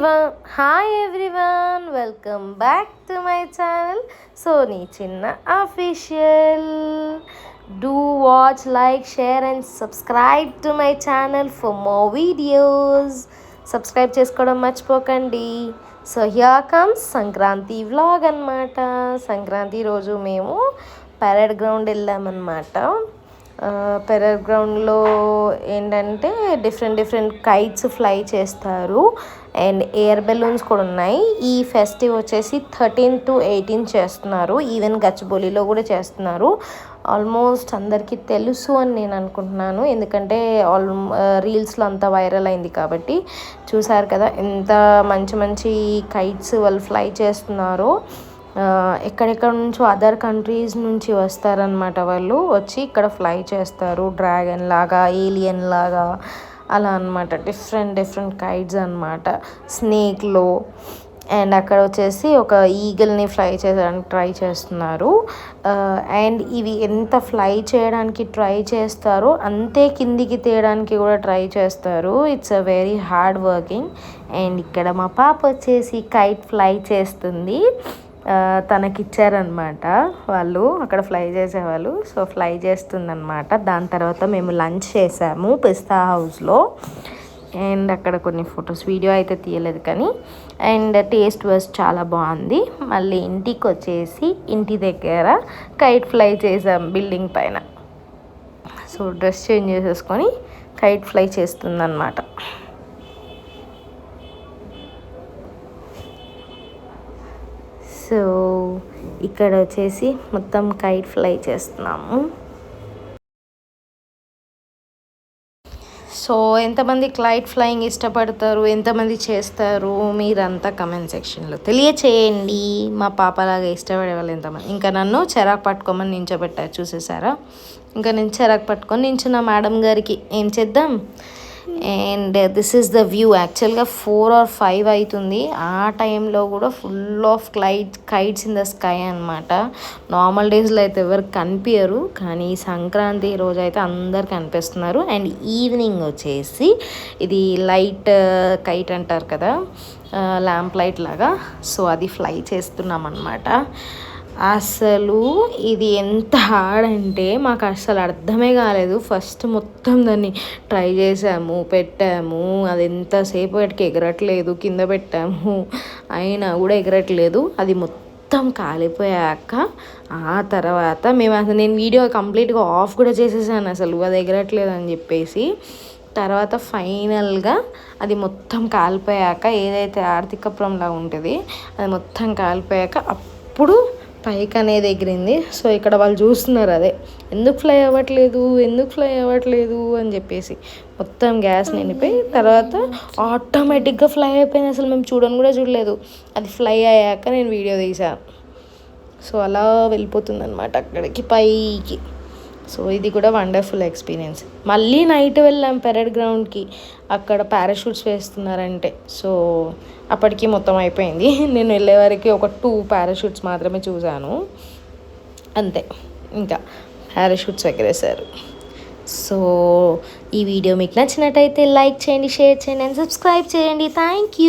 Hi everyone, welcome back to my channel Sony Chinna Official. Do watch, like, share and subscribe to my channel for more videos. Subscribe చేసుకోవడం మర్చిపోకండి. So here comes Sankranti vlog అన్నమాట. సంక్రాంతి రోజు మేము parade ground వెళ్ళామన్నమాట. Parade గ్రౌండ్లో ఏంటంటే different kites fly చేస్తారు and air balloons కూడా ఉన్నాయి. ఈ ఫెస్టివ్ వచ్చేసి 13 to 18 చేస్తున్నారు. ఈవెన్ గచ్చిబౌలిలో కూడా చేస్తున్నారు. ఆల్మోస్ట్ అందరికీ తెలుసు అని నేను అనుకుంటున్నాను, ఎందుకంటే రీల్స్లో అంతా వైరల్ అయింది కాబట్టి. చూసారు కదా ఎంత మంచి మంచి కైట్స్ వాళ్ళు ఫ్లై చేస్తున్నారో. ఎక్కడెక్కడ నుంచో అదర్ కంట్రీస్ నుంచి వస్తారనమాట. వాళ్ళు వచ్చి ఇక్కడ ఫ్లై చేస్తారు, డ్రాగన్ లాగా, ఏలియన్ లాగా అలా అనమాట. డిఫరెంట్ కైట్స్ అనమాట. స్నేక్లో అండ్ అక్కడ వచ్చేసి ఒక ఈగల్ని ఫ్లై చేయడానికి ట్రై చేస్తున్నారు. అండ్ ఇవి ఎంత ఫ్లై చేయడానికి ట్రై చేస్తారో అంతే కిందికి తీయడానికి కూడా ట్రై చేస్తారు. It's a very hard working. And ఇక్కడ మా పాప వచ్చేసి కైట్ ఫ్లై చేస్తుంది. తనకిచ్చారనమాట వాళ్ళు అక్కడ ఫ్లై చేసేవాళ్ళు. సో ఫ్లై చేస్తుందన్నమాట. దాని తర్వాత మేము లంచ్ చేసాము పిస్తా హౌస్లో. అండ్ అక్కడ కొన్ని ఫొటోస్, వీడియో అయితే తీయలేదు కానీ. అండ్ టేస్ట్ వాజ్ చాలా బాగుంది. మళ్ళీ ఇంటికి వచ్చేసి ఇంటి దగ్గర కైట్ ఫ్లై చేసాం బిల్డింగ్ పైన. సో డ్రెస్ చేంజ్ చేసేసుకొని కైట్ ఫ్లై చేస్తుందన్నమాట. సో ఇక్కడ వచ్చేసి మొత్తం కైట్ ఫ్లై చేస్తున్నాము. సో ఎంతమంది కైట్ ఫ్లయింగ్ ఇష్టపడతారు, ఎంతమంది చేస్తారు, మీరంతా కమెంట్ సెక్షన్లో తెలియచేయండి. మా పాపలాగా ఇష్టపడే వాళ్ళు ఎంతమంది. ఇంకా నన్ను చెరాకు పట్టుకోమని నించోబెట్టారు, చూసేసారా. ఇంకా నేను చెరాకు పట్టుకొని నించున్న మేడం గారికి ఏం చేద్దాం. And this is the view. యాక్చువల్గా 4 or 5 అవుతుంది. ఆ టైంలో కూడా full of kites in the sky అనమాట. నార్మల్ డేస్లో అయితే ఎవరు కనిపించరు, కానీ సంక్రాంతి రోజు అయితే అందరు కనిపిస్తున్నారు. అండ్ ఈవినింగ్ వచ్చేసి ఇది లైట్ కైట్ అంటారు కదా, ల్యాంప్ లైట్ లాగా. సో అది ఫ్లై చేస్తున్నాం అన్నమాట. అసలు ఇది ఎంత హార్డ్ అంటే మాకు అసలు అర్థమే కాలేదు. ఫస్ట్ మొత్తం దాన్ని ట్రై చేసాము, పెట్టాము. అది ఎంతసేపు వాటికి ఎగరట్లేదు. కింద పెట్టాము అయినా కూడా ఎగరట్లేదు. అది మొత్తం కాలిపోయాక ఆ తర్వాత నేను వీడియో కంప్లీట్గా ఆఫ్ కూడా చేసేసాను అసలు అది ఎగరట్లేదు అని చెప్పేసి. తర్వాత ఫైనల్గా అది మొత్తం కాలిపోయాక, ఏదైతే ఆర్థికపురంలా ఉంటుంది అది మొత్తం కాలిపోయాక అప్పుడు పైకి అనేది ఎగిరింది. సో ఇక్కడ వాళ్ళు చూస్తున్నారు అదే ఎందుకు ఫ్లై అవ్వట్లేదు అని చెప్పేసి. మొత్తం గ్యాస్ నిండిపోయి తర్వాత ఆటోమేటిక్గా ఫ్లై అయిపోయింది. అసలు మేము కూడా చూడలేదు. అది ఫ్లై అయ్యాక నేను వీడియో తీసాను. సో అలా వెళ్ళిపోతుంది అనమాట అక్కడికి పైకి. సో ఇది కూడా వండర్ఫుల్ ఎక్స్పీరియన్స్. మళ్ళీ నైట్ వెళ్ళాం పెరేడ్ గ్రౌండ్కి. అక్కడ పారాషూట్స్ వేస్తున్నారంటే. సో అప్పటికి మొత్తం అయిపోయింది. నేను వెళ్ళే వరకు ఒక 2 పారాషూట్స్ మాత్రమే చూశాను అంతే. ఇంకా పారాషూట్స్ ఎగరేశారు. సో ఈ వీడియో మీకు నచ్చినట్టయితే లైక్ చేయండి, షేర్ చేయండి అండ్ సబ్స్క్రైబ్ చేయండి. Thank you.